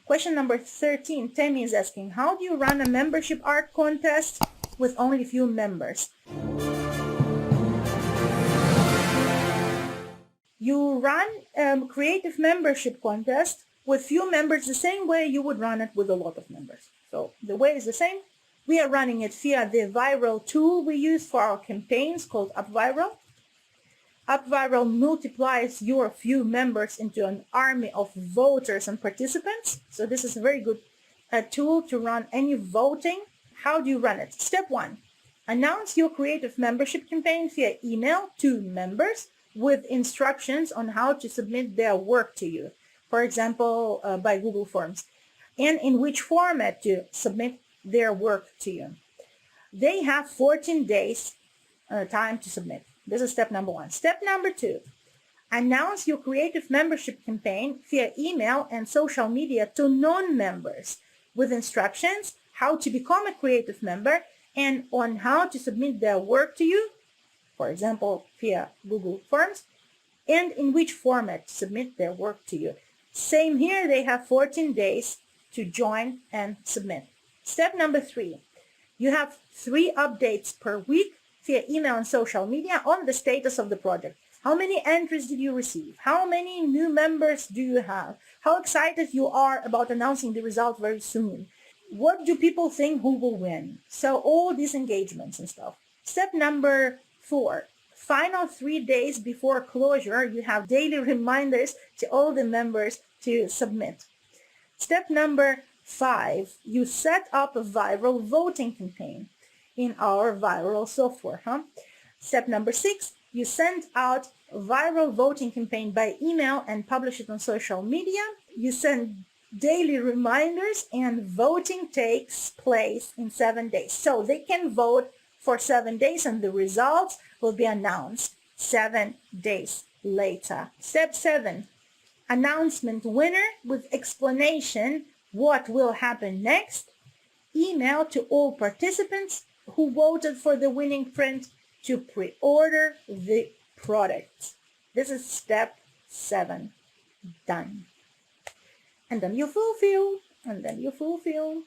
Question number 13, Tammy is asking, how do you run a membership art contest with only a few members? You run a creative membership contest with few members the same way you would run it with a lot of members. So the way is the same. We are running it via the viral tool we use for our campaigns called UpViral. UpViral multiplies your few members into an army of voters and participants. So this is a very good tool to run any voting. How do you run it? Step 1, announce your creative membership campaign via email to members with instructions on how to submit their work to you. For example, by Google Forms, and in which format to submit their work to you. They have 14 days time to submit. This is step number 1. Step number 2, announce your creative membership campaign via email and social media to non-members with instructions how to become a creative member and on how to submit their work to you, for example, via Google Forms, and in which format to submit their work to you. Same here, they have 14 days to join and submit. Step number 3, you have 3 updates per week via email and social media on the status of the project. How many entries did you receive? How many new members do you have? How excited you are about announcing the result very soon? What do people think who will win? So all these engagements and stuff. Step number 4, final 3 days before closure, you have daily reminders to all the members to submit. Step number 5, you set up a viral voting campaign in our viral software. Step number 6, you send out a viral voting campaign by email and publish it on social media. You send daily reminders and voting takes place in 7 days. So they can vote for 7 days and the results will be announced 7 days later. Step 7, announcement winner with explanation what will happen next. Email to all participants who voted for the winning print to pre-order the product. This is step 7. Done. And then you fulfill, and then you fulfill.